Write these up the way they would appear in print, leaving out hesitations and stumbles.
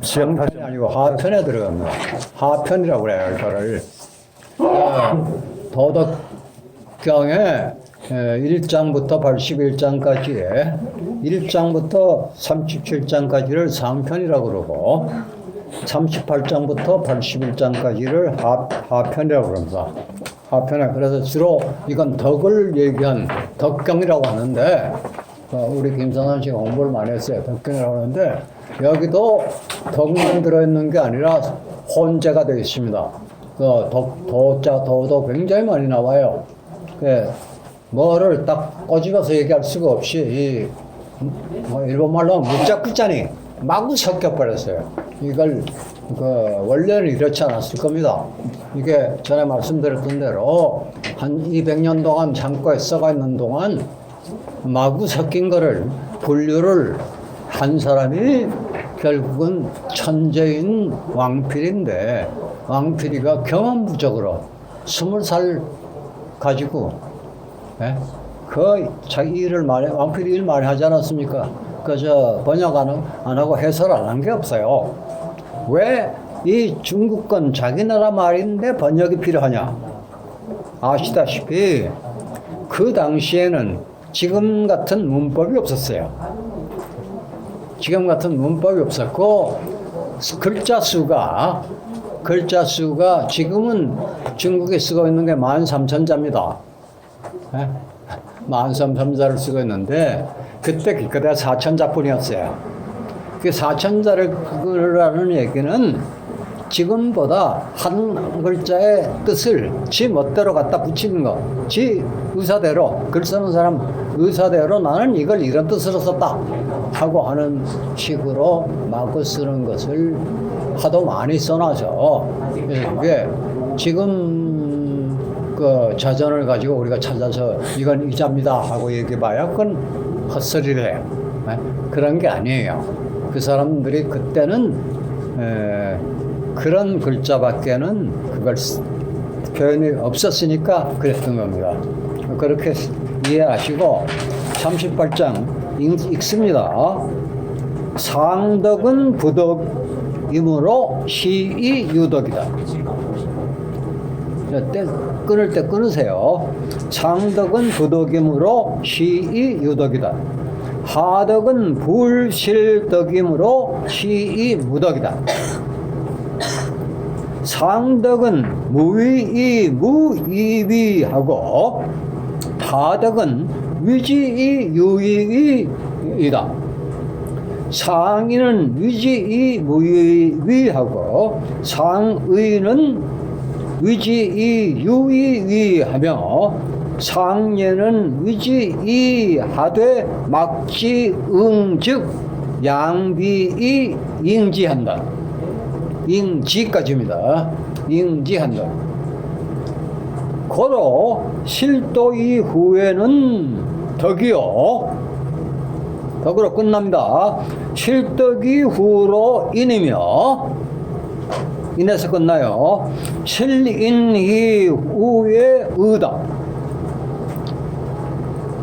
상편이 아니고 하편에 들어갑니다. 하편이라고 그래요, 이거를. 도덕경에 1장부터 81장까지에 1장부터 37장까지를 상편이라고 그러고 38장부터 81장까지를 하편이라고 그럽니다. 하편에. 그래서 주로 이건 덕을 얘기한 덕경이라고 하는데 우리 김선환 씨가 공부를 많이 했어요. 덕경이라고 하는데 여기도 덕만 들어있는 게 아니라 혼재가 되어 있습니다. 도도 굉장히 많이 나와요. 뭐를 딱 꼬집어서 얘기할 수가 없이 일본말로 무짝구짜니 마구 섞여버렸어요. 이걸 원래는 이렇지 않았을 겁니다. 이게 전에 말씀드렸던 대로 한 200년 동안 창고에 썩어 있는 동안 마구 섞인 거를 분류를 한 사람이 결국은 천재인 왕필인데 왕필이가 경험 부족으로 20살 가지고 자기 일을 왕필이 일 많이 하지 않았습니까? 번역 안 하고 해설 안 한 게 없어요. 왜 이 중국 건 자기 나라 말인데 번역이 필요하냐? 아시다시피 그 당시에는 지금 같은 문법이 없었어요. 지금 같은 문법이 없었고 글자 수가 지금은 중국에 쓰고 있는 게 13,000자입니다. 13,000자를 쓰고 있는데 그때 기껏해야 4,000자뿐이었어요. 그 4,000자라는 얘기는 지금보다 한 글자의 뜻을 지 멋대로 갖다 붙이는 거, 지 의사대로, 글 쓰는 사람 의사대로 나는 이걸 이런 뜻으로 썼다 하고 하는 식으로 마구 쓰는 것을 하도 많이 써놔서 이게 지금 그 자전을 가지고 우리가 찾아서 이건 이 자입니다 하고 얘기해봐야 그건 헛소리래요. 그런 게 아니에요. 그 사람들이 그때는 그런 글자밖에는 그걸 표현이 없었으니까 그랬던 겁니다. 그렇게 이해하시고 38장 읽습니다. 상덕은 부덕이므로 시이 유덕이다. 끊을 때 끊으세요. 상덕은 부덕이므로 시이 유덕이다. 하덕은 불실덕이므로 시이 무덕이다. 상덕은 무위이 무이위하고 하덕은 위지이 유이이이다. 상의는 위지이 무이위하고 상의는 위지이 유이위하며 상예는 위지이 하되 막지 응즉 양비이 인지한다. 인지까지입니다. 인지한다. 고로 실도 이후에는 덕이요. 덕으로 끝납니다. 실덕이 후로 인이며 인에서 끝나요. 실인이 후에 의다.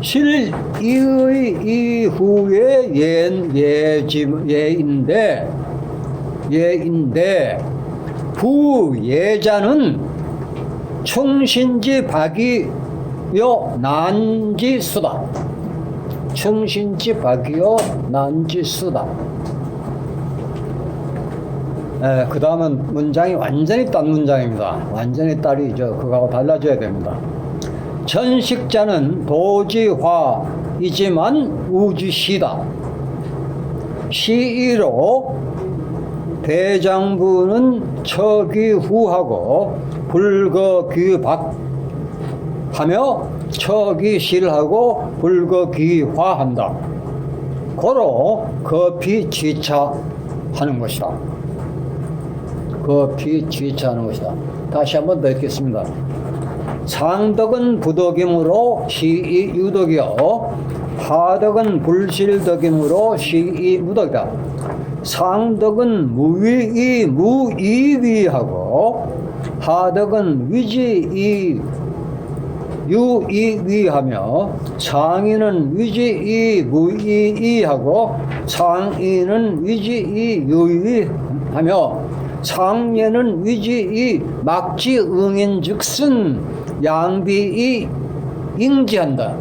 실이의 이후에 예인데 부예자는 충신지 박이요 난지수다. 충신지 박이요 난지수다. 그 다음은 문장이 완전히 딴 문장입니다. 완전히 딸이죠. 그거하고 달라져야 됩니다. 전식자는 도지화이지만 우주시다. 시이로 대장부는 척이후하고 불거귀박하며 척이실하고 불거귀화한다. 고로 거피지차하는 것이다. 거피지차하는 것이다. 다시 한번 더 읽겠습니다. 상덕은 부덕이므로 시이 유덕이요 하덕은 불실덕이므로 시이 무덕이다. 상덕은 무위이 무이위하고 하덕은 위지이 유이위하며 상인은 위지이 무이이하고 상인은 위지이 유이하며 상예는 위지이 막지응인즉슨 양비이 인지한다.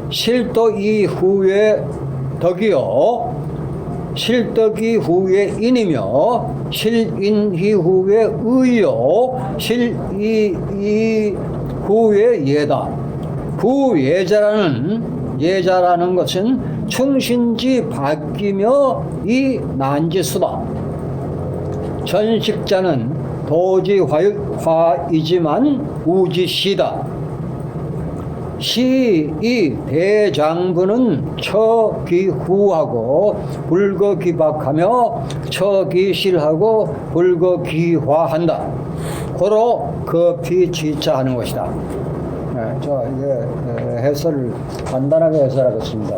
실도 이후에 덕이요 실덕이 후에 인이며 실인이 후에 의요 실이 후에 예다. 예자라는 것은 충신지 바뀌며 이 난지수다. 전식자는 도지화이지만 우지시다. 시이 대장부는 처기후하고 불거기박하며 처기실하고 불거기화한다. 고로 급히 지자하는 것이다. 네, 이게 해설을 간단하게 해설하겠습니다.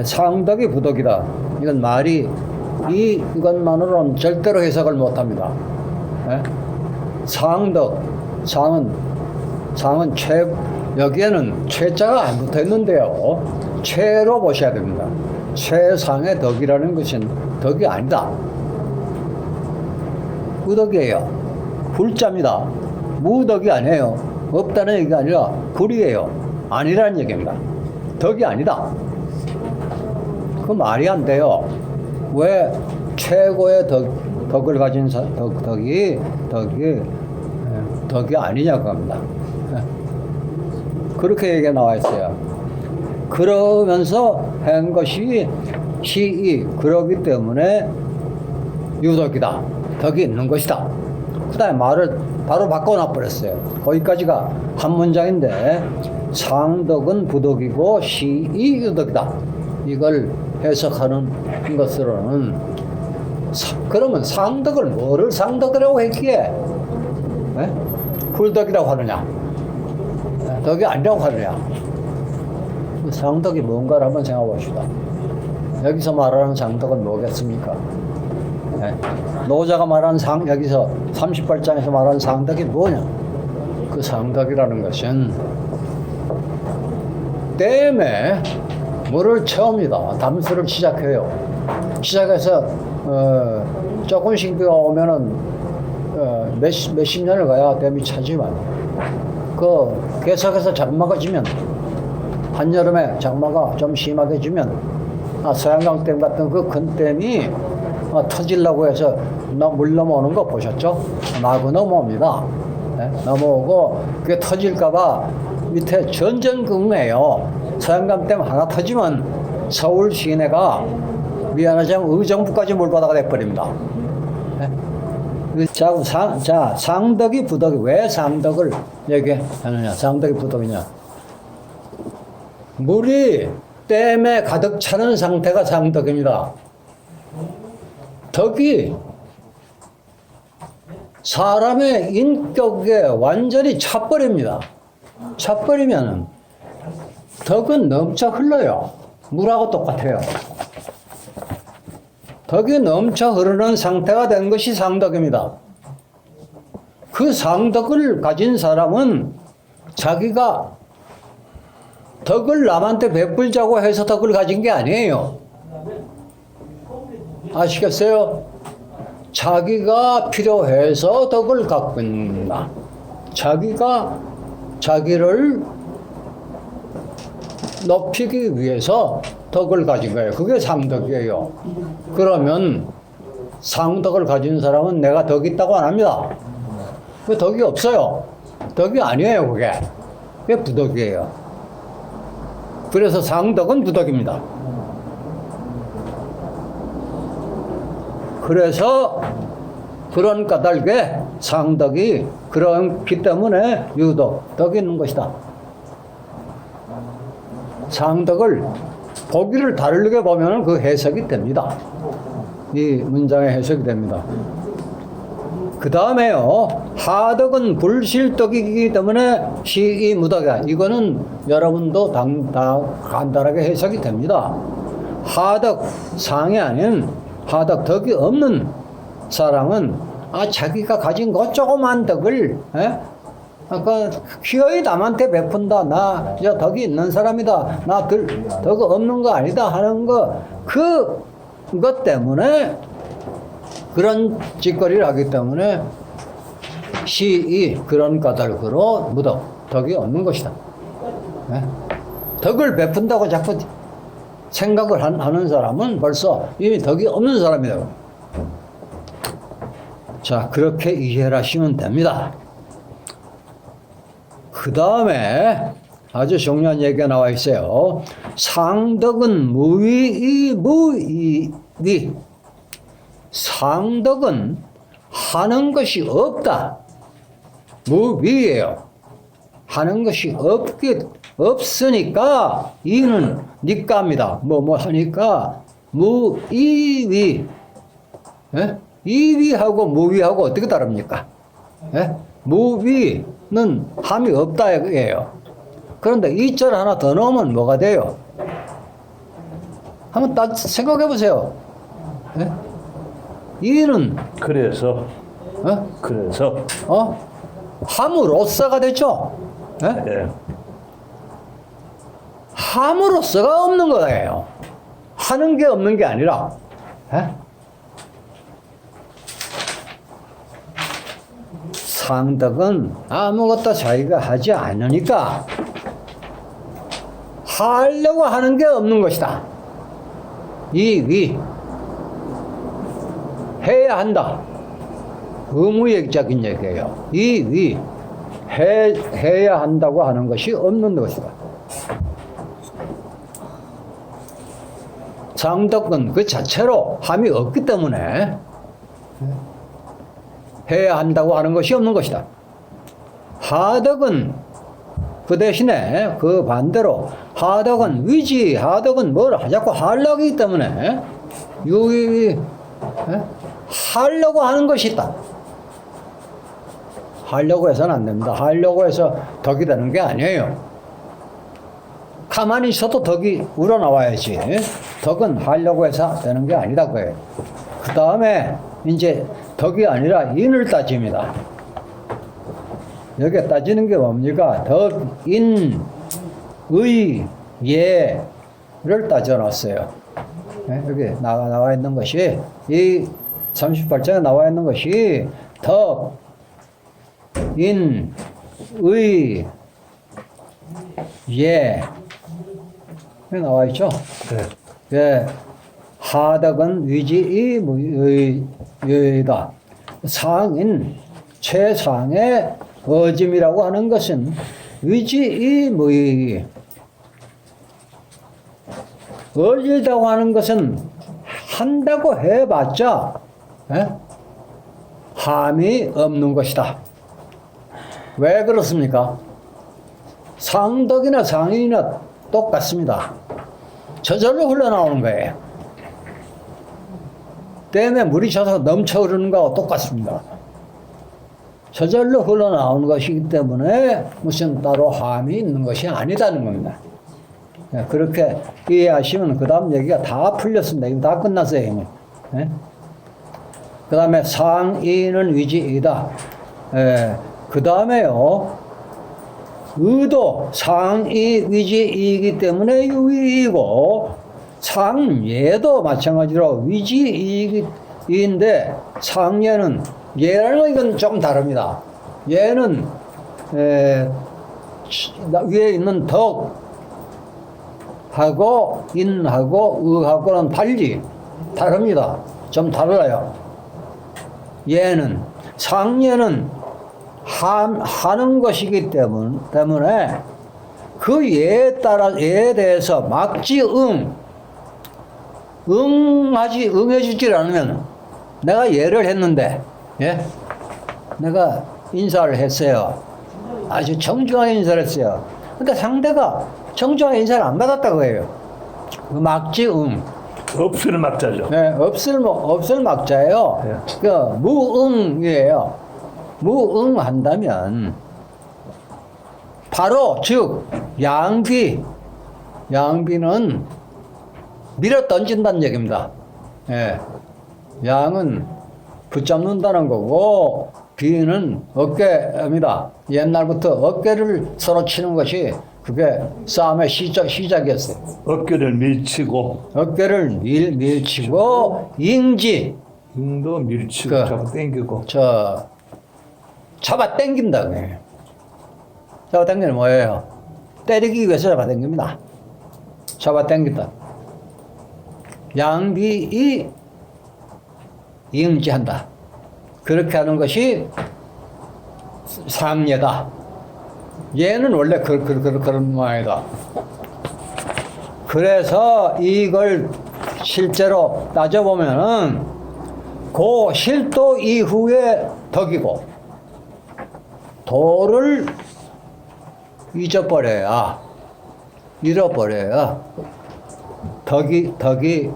상덕이 부덕이다. 이건 말이 이것만으로는 절대로 해석을 못합니다. 상덕, 상은 여기에는 최자가 안 붙어 있는데요. 최로 보셔야 됩니다. 최상의 덕이라는 것은 덕이 아니다. 무덕이에요. 불자입니다. 무덕이 아니에요. 없다는 얘기가 아니라 불이에요. 아니라는 얘기입니다. 덕이 아니다. 그 말이 안 돼요. 왜 최고의 덕을 가진 덕이 아니냐고 합니다. 그렇게 얘기가 나와 있어요. 그러면서 한 것이 시이 그러기 때문에 유덕이다. 덕이 있는 것이다. 그 다음에 말을 바로 바꿔놔 버렸어요. 거기까지가 한 문장인데 상덕은 부덕이고 시이 유덕이다. 이걸 해석하는 것으로는 그러면 상덕을 뭐를 상덕이라고 했기에 불덕이라고 하느냐 덕이 아니라고 하느냐 그 상덕이 뭔가를 한번 생각해 봅시다. 여기서 말하는 상덕은 뭐겠습니까? 노자가 말하는 여기서 38장에서 말하는 상덕이 뭐냐? 그 상덕이라는 것은 댐에 물을 채웁니다. 담수를 시작해요. 시작해서 조금씩 비가 오면은 몇십 년을 가야 댐이 차지만 계속해서 장마가 지면 한여름에 장마가 좀 심하게 지면 서양강댐 같은 그 큰 댐이 터지려고 해서 물 넘어오는 거 보셨죠? 마구 넘어옵니다. 넘어오고 그게 터질까봐 밑에 전전긍긍해요. 서양강댐 하나 터지면 서울 시내가 미안하지만 의정부까지 물바다가 돼버립니다. 자, 상덕이 부덕이 왜 상덕을 얘기하느냐? 상덕이 부덕이냐? 물이 댐에 가득 차는 상태가 상덕입니다. 덕이 사람의 인격에 완전히 차버립니다. 차버리면 덕은 넘쳐 흘러요. 물하고 똑같아요. 덕이 넘쳐 흐르는 상태가 된 것이 상덕입니다. 그 상덕을 가진 사람은 자기가 덕을 남한테 베풀자고 해서 덕을 가진 게 아니에요. 아시겠어요? 자기가 필요해서 덕을 갖고 있다. 자기가 자기를 높이기 위해서 덕을 가진 거예요. 그게 상덕이에요. 그러면 상덕을 가진 사람은 내가 덕이 있다고 안 합니다. 그 덕이 없어요. 덕이 아니에요, 그게. 그게 부덕이에요. 그래서 상덕은 부덕입니다. 그래서 그런 까닭에 상덕이 그렇기 때문에 유덕, 덕이 있는 것이다. 상덕을 보기를 다르게 보면 그 해석이 됩니다. 이 문장의 해석이 됩니다. 그 다음에요, 하덕은 불실덕이기 때문에 시이 무덕이다. 이거는 여러분도 다 간단하게 해석이 됩니다. 하덕, 상이 아닌 하덕, 덕이 없는 사람은 자기가 가진 그 조그만 덕을 아까 기어이 남한테 베푼다. 나 저 덕이 있는 사람이다. 나 덕 없는 거 아니다 하는 거 그것 때문에 그런 짓거리를 하기 때문에 시이 그런 까닭으로 무덕 덕이 없는 것이다. 네? 덕을 베푼다고 자꾸 생각을 하는 사람은 벌써 이미 덕이 없는 사람이다. 자, 그렇게 이해를 하시면 됩니다. 그 다음에 아주 중요한 얘기가 나와 있어요. 상덕은 무위이 무이위. 상덕은 하는 것이 없다. 무위예요. 하는 것이 없으니까 이는 니까입니다. 뭐 하니까 무이위. 예? 이위하고 무위하고 어떻게 다릅니까? 예? 무위는 함이 없다 이거예요. 그런데 이절 하나 더 넣으면 뭐가 돼요? 한번 생각해 보세요. 예? 이는 그래서 함으로써가 됐죠. 예? 예. 함으로써가 없는 거예요. 하는 게 없는 게 아니라. 예? 상덕은 아무것도 자기가 하지 않으니까 하려고 하는 게 없는 것이다. 이위 해야 한다. 의무적인 얘기예요. 이위 해야 한다고 하는 것이 없는 것이다. 상덕은 그 자체로 함이 없기 때문에 해야 한다고 하는 것이 없는 것이다. 하덕은 그 대신에 그 반대로 하덕은 위지, 하덕은 뭘 자꾸 하려고 하기 때문에 하려고 하는 것이 있다. 하려고 해서는 안 됩니다. 하려고 해서 덕이 되는 게 아니에요. 가만히 있어도 덕이 우러나와야지. 덕은 하려고 해서 되는 게 아니다 그거예요. 그 다음에 이제 덕이 아니라 인을 따집니다. 여기 따지는 게 뭡니까? 덕, 인, 의, 예를 따져놨어요. 네? 여기 나와 있는 것이, 이 38장에 나와 있는 것이 덕, 인, 의, 예. 나와 있죠? 네. 예. 하덕은 위지의 무의다. 상인, 최상의 어짐이라고 하는 것은 위지의 무의. 어지다고 하는 것은 한다고 해봤자 함이 없는 것이다. 왜 그렇습니까? 상덕이나 상인이나 똑같습니다. 저절로 흘러나오는 거예요. 댐에 물이 져서 넘쳐 흐르는 거하고 똑같습니다. 저절로 흘러나오는 것이기 때문에 무슨 따로 함이 있는 것이 아니다는 겁니다. 그렇게 이해하시면 그 다음 얘기가 다 풀렸습니다. 이거 다 끝났어요. 이미. 그 다음에 상인은 위지이다. 그 다음에요. 의도 상이 위지이기 때문에 유의이고 상예도 마찬가지로 위지이인데 상예는 예라는 건 이건 조금 다릅니다. 예는 위에 있는 덕하고 인하고 의하고는 달리 다릅니다. 좀 달라요. 예는 상예는 하는 것이기 때문에 그 예에 따라 예에 대해서 막지 응해주질 않으면 내가 예를 했는데 내가 인사를 했어요. 아주 정중하게 인사를 했어요. 근데 상대가 정중하게 인사를 안 받았다고 해요. 그 막지 없을 막자죠. 네, 없을 막자예요. 네. 그 무응이에요. 무응한다면 바로 즉 양비는 밀어 던진다는 얘기입니다. 예. 양은 붙잡는다는 거고 비는 어깨입니다. 옛날부터 어깨를 서로 치는 것이 그게 싸움의 시작이었어요. 어깨를 밀치고 어깨를 밀치고 인지 등도 밀치고 그- 잡아 당기고 잡아 당긴다 그래요. 잡아 당기는 뭐예요? 때리기 위해서 잡아 당깁니다. 잡아 당긴다. 양비이 인지한다. 그렇게 하는 것이 상예다. 얘는 원래 그런 모양이다. 그래서 이걸 실제로 따져보면은 고 실도 이후에 덕이고 도를 잃어버려야 덕이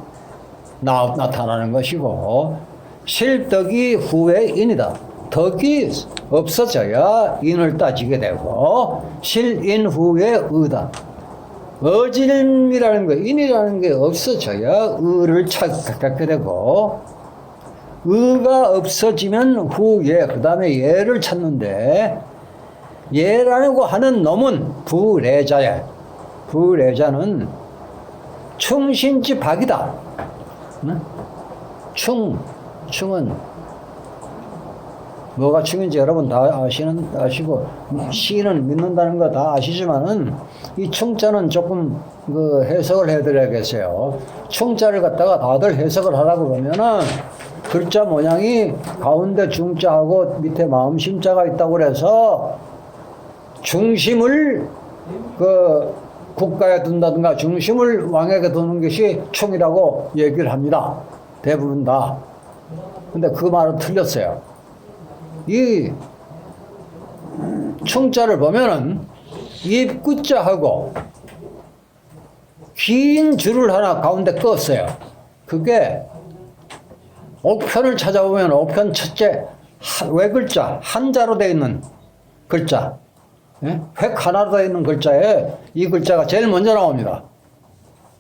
나타나는 것이고 실덕이 후에 인이다. 덕이 없어져야 인을 따지게 되고 실인 후에 의다. 어질이라는 거, 인이라는 게 없어져야 의를 찾게 되고 의가 없어지면 후예, 그 다음에 예를 찾는데 예라고 하는 놈은 부래자야. 부래자는 충신지 박이다. 충은 뭐가 충인지 여러분 다 아시고 시는 믿는다는 거 다 아시지만은 이 충자는 조금 그 해석을 해드려야겠어요. 충자를 갖다가 다들 해석을 하라고 그러면은 글자 모양이 가운데 중자하고 밑에 마음 심자가 있다고 그래서 중심을 그 국가에 둔다든가 중심을 왕에게 두는 것이 충이라고 얘기를 합니다. 대부분 다. 근데 그 말은 틀렸어요. 이 충자를 보면은 입구자하고 긴 줄을 하나 가운데 껐어요. 그게 옥편을 찾아보면 옥편 첫째 외글자 한자로 되어 있는 글자, 예? 획 하나로 되어 있는 글자에 이 글자가 제일 먼저 나옵니다.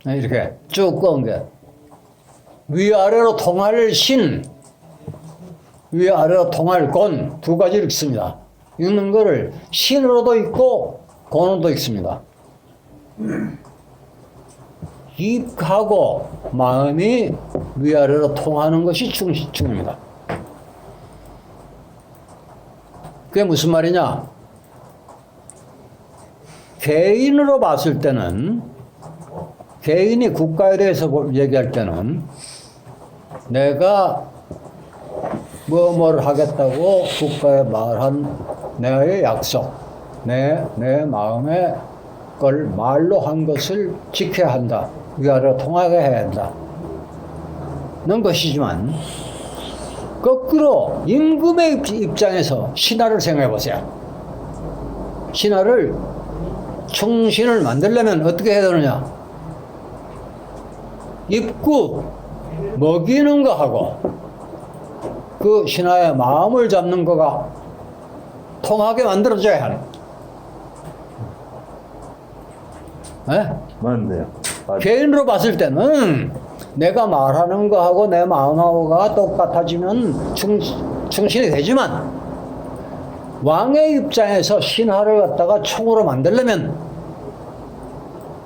이렇게 쭉 끄은 게 위아래로 통할 신, 위아래로 통할 곤 두 가지를 읽습니다. 읽는 거를 신으로도 읽고 곤으로도 읽습니다. 입하고 마음이 위아래로 통하는 것이 충입니다. 그게 무슨 말이냐? 개인으로 봤을 때는, 개인이 국가에 대해서 얘기할 때는 내가 뭐를 하겠다고 국가에 말한 내의 약속, 내 마음의 걸 말로 한 것을 지켜야 한다. 위아래로 통하게 해야 한다. 는 것이지만 거꾸로 임금의 입장에서 신하를 생각해 보세요. 신하를 충신을 만들려면 어떻게 해야 되느냐? 입구 먹이는 거하고 그 신하의 마음을 잡는 거가 통하게 만들어져야 하는. 네? 맞네요. 개인으로 봤을 때는 내가 말하는 거하고 내 마음하고가 똑같아지면 충신이 되지만 왕의 입장에서 신하를 갖다가 총으로 만들려면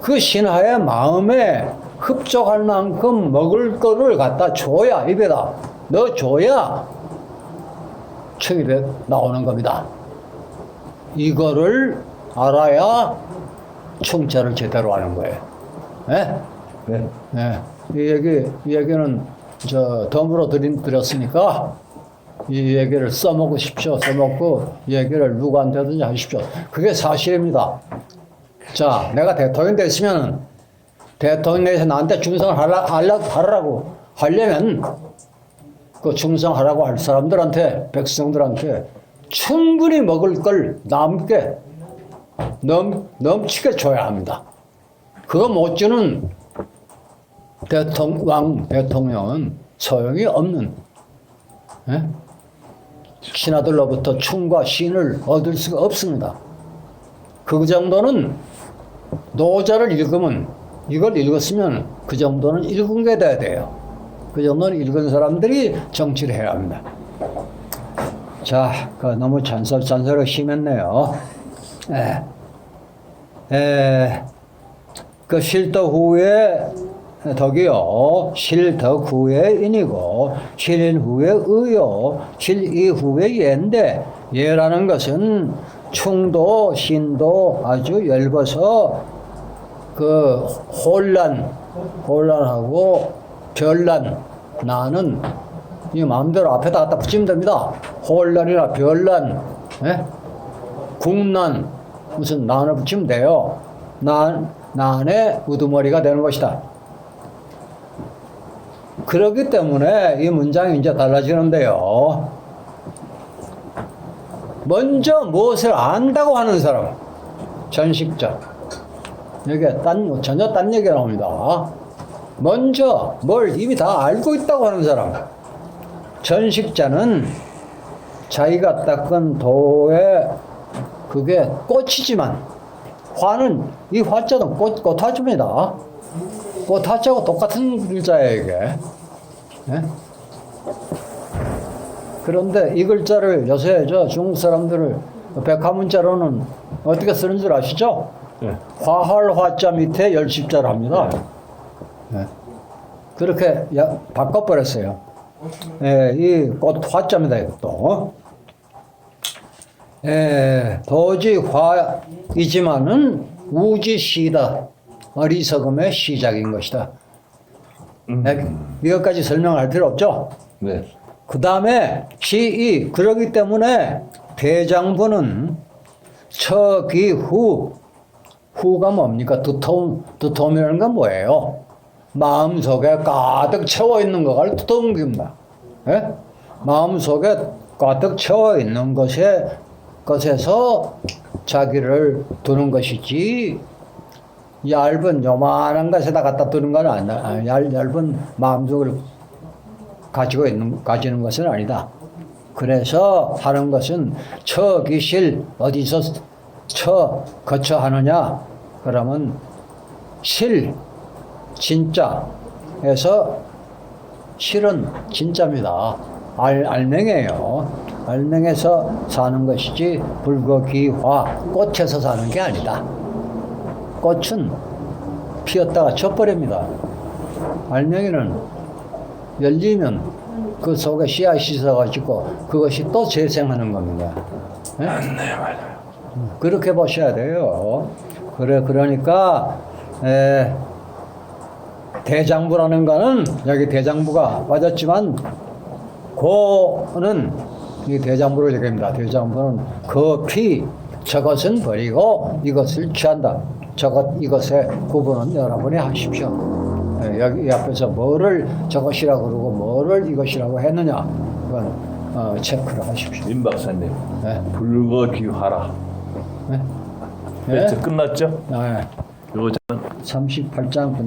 그 신하의 마음에 흡족할 만큼 먹을 거를 갖다 줘야, 입에다 넣어줘야 총이 나오는 겁니다. 이거를 알아야 총자를 제대로 하는 거예요. 네? 네. 네. 이 얘기는 덤으로 드렸으니까 이 얘기를 써먹으십시오. 써먹고 이 얘기를 누구한테든지 하십시오. 그게 사실입니다. 자, 내가 대통령 됐으면 대통령에서 나한테 충성을 하라고 하려면 그 충성하라고 할 사람들한테, 백성들한테 충분히 먹을 걸 넘치게 줘야 합니다. 그거 못 주는 대통령은 소용이 없는, 예? 신하들로부터 충과 신을 얻을 수가 없습니다. 그 정도는 노자를 읽으면, 이걸 읽었으면 그 정도는 읽은 게 돼야 돼요. 그 정도는 읽은 사람들이 정치를 해야 합니다. 자, 그 너무 잔소리가 심했네요. 그 실덕 후에 덕이요. 실덕 후에 인이고, 실인 후에 의요. 실이 후에 예인데, 예라는 것은 충도, 신도 아주 엷어서 그 혼란하고 별난, 나는 이 마음대로 앞에다 갖다 붙이면 됩니다. 혼란이나 별난, 국난, 무슨 난을 붙이면 돼요. 난의 우두머리가 되는 것이다. 그렇기 때문에 이 문장이 이제 달라지는데요. 먼저 무엇을 안다고 하는 사람, 전식자. 여기에 전혀 딴 얘기가 나옵니다. 먼저 뭘 이미 다 알고 있다고 하는 사람. 전식자는 자기가 닦은 도에 그게 꽃이지만, 화는, 이 화자는 꽃화자입니다. 꽃화자하고 똑같은 글자예요, 이게. 그런데 이 글자를 요새 중국 사람들을 백화문자로는 어떻게 쓰는 줄 아시죠? 화할 화자 밑에 열십자를 합니다. 그렇게 바꿔버렸어요. 이 꽃 화자입니다, 이것도. 도지 화이지만은 우지시다. 어리석음의 시작인 것이다. 이것까지 설명할 필요 없죠? 네. 그 다음에 시이, 그러기 때문에 대장부는 처기후, 후가 뭡니까? 두터움이라는 건 뭐예요? 마음속에 가득 채워 있는 거가 두터운 겁니다. 마음속에 가득 채워 있는 것에서 자기를 두는 것이지, 얇은 요만한 것에다 갖다 두는 건 아니야. 얇은 마음속을 가지는 것은 아니다. 그래서 하는 것은 처기실, 어디서 거처하느냐? 그러면 실, 진짜에서 실은 진짜입니다. 알맹이에요. 알맹에서 사는 것이지 불거기화, 꽃에서 사는 게 아니다. 꽃은 피었다가 져버립니다. 알맹이는 열리면 그 속에 씨앗이 있어가지고 그것이 또 재생하는 겁니다. 네, 맞아요. 그렇게 보셔야 돼요. 그러니까 대장부라는 거는, 여기 대장부가 빠졌지만 고는 이 대장부를 얘기합니다. 대장부는 그 피, 저것은 버리고 이것을 취한다. 이것의 구분은 여러분이 하십시오. 여기 앞에서 뭐를 저것이라고 그러고 뭐를 이것이라고 했느냐, 그건 체크를 하십시오. 임 박사님, 불거기화라. 네? 네? 끝났죠? 네. 요거는 38장 끝났